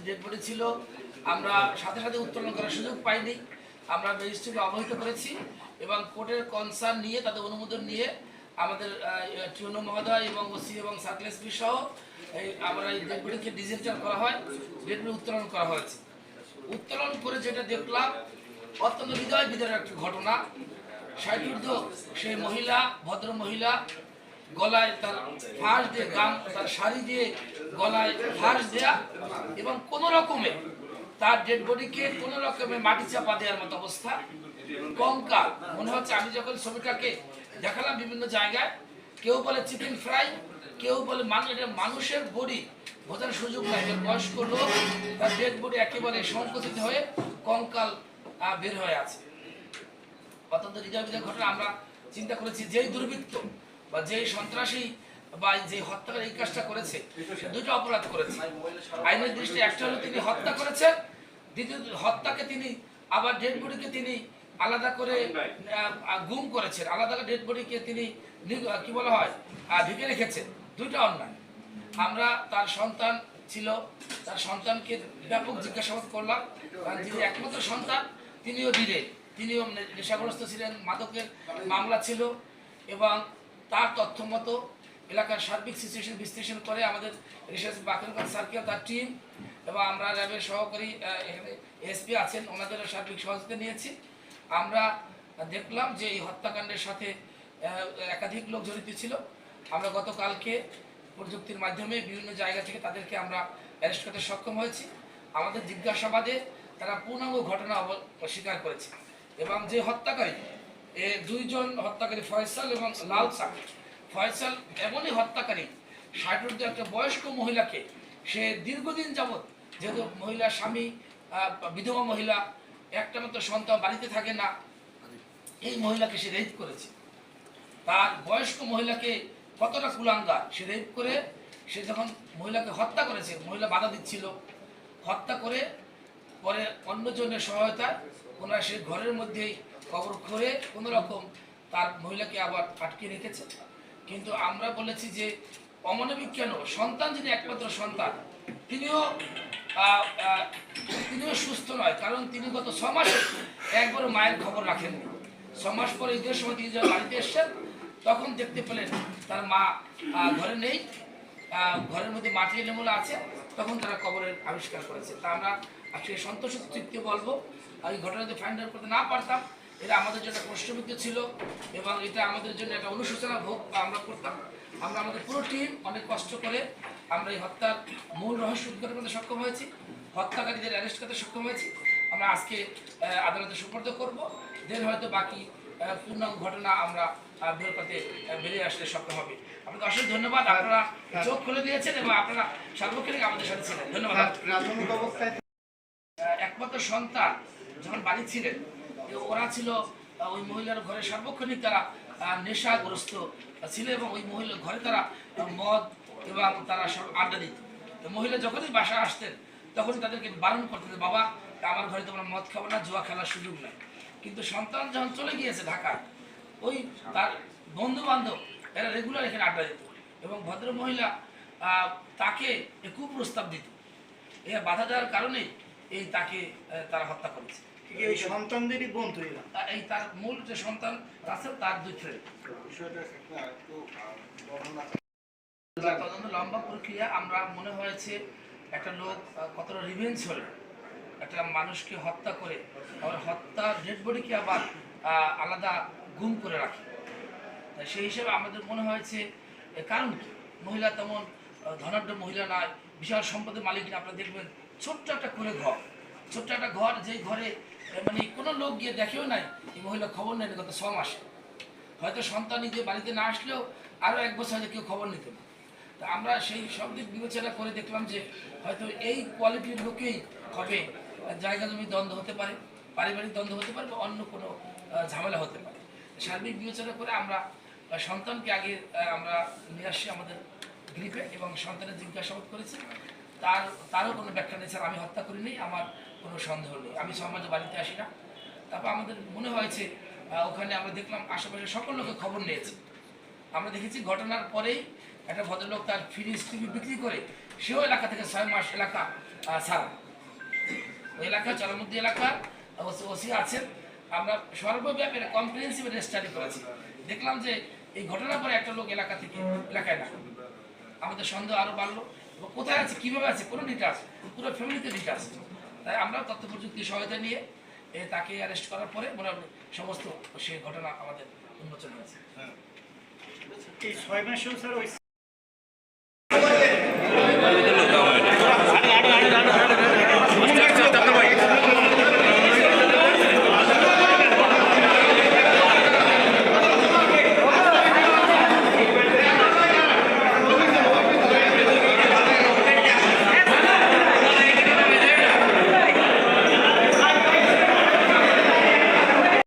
Dead body ছিল, আমরা সাথে সাথে উত্তোলন করার সুযোগ পাইনি। আমরা রেজিস্ট্রিকে অবহিত করেছি এবং কোর্টের কনসার্ন নিয়ে তাদের অনুমোদন নিয়ে আমাদের টিউনো মহোদয় এবং ওসি এবং সার্কেল এসপি সহ আমরা এই ডেড বডিকে ডিসেন্টার করা হয়, ডেড বডি উত্তোলন করা হয়েছে। উত্তোলন করে যেটা দেখলাম অত্যন্ত হৃদয় বিদারের একটা ঘটনা। ষাটঊর্ধ্ব সেই মহিলা, ভদ্র মহিলা, গলায় তার ফাঁস দিয়ে তার শাড়ি দিয়ে গলায় ফাঁস দেয়া এবং কোনো রকমে তার ডেড বডিকে কোনো রকমে মাটি চাপা দেওয়ার মতো অবস্থা। কঙ্কাল মনে হচ্ছে, আমি যখন ছবিটাকে দেখালাম বিভিন্ন জায়গায়, কেউ বলে চিকেন ফ্রাই, কেউ বলে মানুষের বডি বোঝার সুযোগ নাই। বয়স্ক লোক, তার ডেড বডি একেবারে সংকুচিত হয়ে কঙ্কাল বের হয়ে আছে। অত্যন্ত হৃদয় বিদারক ঘটনা। আমরা চিন্তা করেছি যেই দুর্বৃত্ত বা যেই সন্ত্রাসী বা যে হত্যাকারী এই কাজটা করেছে, দুটো অপরাধ করেছে আইনের দৃষ্টিতে। একটা হলো তিনি হত্যা করেছেন, দ্বিতীয় হত্যাকে তিনি আবার ডেড বডিকে তিনি আলাদা করে গুম করেছেন, আলাদা ডেড বডিকে তিনি কি বলা হয় ঢেকে রেখেছেন। দুইটা অন্যায়। আমরা তার সন্তান ছিল, তার সন্তানকে ব্যাপক জিজ্ঞাসাবাদ করলাম, কারণ যিনি একমাত্র সন্তান তিনিও ধীরে, তিনিও নেশাগ্রস্ত ছিলেন, মাদকের মামলা ছিল এবং তার তথ্য মতো এলাকার সার্বিক সিচুয়েশন বিশ্লেষণ করে আমাদের রিসার্চ বাকেরগঞ্জ সার্কেল তার টিম এবং আমরা র্যাবের সহকারী এখানে এসপি আছেন, ওনাদেরও সার্বিক সহযোগিতা নিয়েছি। আমরা দেখলাম যে এই হত্যাকাণ্ডের সাথে একাধিক লোক জড়িত ছিল। আমরা গতকালকে প্রযুক্তির মাধ্যমে বিভিন্ন জায়গা থেকে তাদেরকে আমরা অ্যারেস্ট করতে সক্ষম হয়েছি। আমাদের জিজ্ঞাসাবাদে তারা পূর্ণাঙ্গ ঘটনা স্বীকার করেছে এবং যে হত্যাকারী, দুইজন হত্যাকারী ফয়সাল এবং লাল সাক। ফয়সাল এমনই হত্যাকারী, ষাটঊর্ধ্ব একটা বয়স্ক মহিলাকে সে দীর্ঘদিন যাবৎ, যেহেতু মহিলার স্বামী বিধবা মহিলা, একটা মাত্র সন্তান, বাড়িতে থাকে না, এই মহিলাকে সে রেপ করেছে। তার বয়স্ক মহিলাকে কতটা কুলাঙ্গার, সে রেপ করে সে যখন মহিলাকে হত্যা করেছে, মহিলা বাধা দিচ্ছিল, হত্যা করে পরে অন্যজনের সহায়তায় ওনারা সে ঘরের মধ্যেই কবর করে কোনো রকম তার মহিলাকে আবার আটকে রেখেছে। কিন্তু আমরা বলেছি যে অমানবিক কেন, সন্তান যিনি একমাত্র সন্তান তিনিও সুস্থ নয়, কারণ তিনি গত 6 মাসে একবারও মায়ের খবর রাখেননি। 6 মাস পরে ঈদের সময় তিনি যখন বাড়িতে এসছেন তখন দেখতে পেলেন তার মা ঘরে নেই, ঘরের মধ্যে মাটি এলোমেলো আছে, তখন তারা কবরের আবিষ্কার করেছে। তা আমরা আজকে সন্তোষ তৃপ্তি বলবো, এই ঘটনাতে ফাইন্ড আউট করতে না পারতাম, এটা আমাদের জন্য প্রশ্নবিদ্ধ ছিল এবং এটা আমাদের জন্য একটা অনুশোচনা ভোগ আমরা করতাম। আমরা আমাদের পুরো টিম অনেক কষ্ট করে আমরা এই হত্যার মূল রহস্য উদ্ঘাটন করতে সক্ষম হয়েছি, হত্যাকারীদের অ্যারেস্ট করতে সক্ষম হয়েছি। আমরা আজকে আদালতে সুপর্দ করব, দেন হয়তো বাকি পূর্ণাঙ্গ ঘটনা আমরা বের করতে বেরিয়ে আসতে সক্ষম হবে। আপনাদের অসংখ্য ধন্যবাদ, আপনারা চোখ খুলে দিয়েছেন এবং আপনারা সার্বক্ষণিক আমাদের সাথে ছিলেন। ধন্যবাদ। একমাত্র সন্তান যখন বাড়ি ছিলেন, ওরা ছিল ওই মহিলার ঘরে সার্বক্ষণিক তারা নেশাগ্রস্ত ছিল এবং ওই মহিলার ঘরে তারা মদ এবং তারা সব আড্ডা দিত। মহিলা যখনই বাসায় আসতেন তখনই তাদেরকে বারণ করতেন, বাবা আমার ঘরে তোমরা মদ খাবো না, জুয়া খেলার সুযোগ নেই। কিন্তু সন্তান যখন চলে গিয়েছে ঢাকায়, ওই তার বন্ধু বান্ধব এরা রেগুলার এখানে আড্ডা দিত এবং ভদ্র মহিলা তাকে কুপ্রস্তাব দিত। এ বাধা দেওয়ার কারণেই এই তাকে তারা হত্যা করেছে। এই সন্তানদেরই বন্ধু, এই তার মূল যে সন্তান আছে তার 2 ছেলে। তদন্ত লম্বা প্রক্রিয়া। আমরা মনে হয়েছে একটা লোক কতটা রিভেঞ্জ হলে একটা মানুষকে হত্যা করে আবার হত্যা ডেড বডিকে আবার আলাদা গুম করে রাখে। সেই হিসেবে আমাদের মনে হয়েছে কারণ কি, মহিলা তেমন ধনাঢ্য মহিলা নয়, বিশাল সম্পদের মালিক না। আপনারা দেখবেন ছোট্ট একটা করে ঘর, ছোট্ট একটা ঘর, যেই ঘরে মানে কোনো লোক গিয়ে দেখেও নাই এই মহিলা খবর নেয়নি গত 6 মাসে। হয়তো সন্তান নিজে বাড়িতে না আসলেও আরও 1 বছর হয়তো কেউ খবর নিত না। তা আমরা সেই সব দিক বিবেচনা করে দেখলাম যে হয়তো এই কোয়ালিটির লোকেই হবে, জায়গা জমি দ্বন্দ্ব হতে পারে, পারিবারিক দ্বন্দ্ব হতে পারে বা অন্য কোনো ঝামেলা হতে পারে। সার্বিক বিবেচনা করে আমরা সন্তানকে আগে আমরা নিয়ে আসছি আমাদের গ্রিপে এবং সন্তানের জিজ্ঞাসাবাদ করেছি। তারও কোনো ব্যাখ্যা নেই, স্যার আমি হত্যা করিনি, আমার কোনো সন্দেহ নেই, আমি সমাজে বাড়িতে আসি না। তারপর আমাদের মনে হয়েছে ওখানে আমরা দেখলাম আশেপাশে সকল লোকের খবর নিয়েছে। আমরা দেখেছি ঘটনার পরেই একটা ভদ্রলোক তার ফ্রিজ টিভি বিক্রি করে সেও এলাকা থেকে 6 মাস এলাকা ছাড়া। ওই এলাকা চরমুদ্দি এলাকার ওসি আছেন। আমরা সর্বব্যাপী কম্প্রিহেন্সিভ স্টাডি করেছি, দেখলাম যে এই ঘটনার পরে একটা লোক এলাকা থেকে এলাকায় না, আমাদের সন্দেহ আরো বাড়লো। কোথায় আছে, কিভাবে আছে, কোনো ডিটেলস, পুরো ফ্যামিলিতে ডিটেলস। তাই আমরা তথ্য প্রযুক্তির সহায়তা নিয়ে তাকে অ্যারেস্ট করার পরে মোটামুটি সমস্ত সেই ঘটনা আমাদের উন্মোচন হয়েছে। এই 6 মাসেও স্যার ওই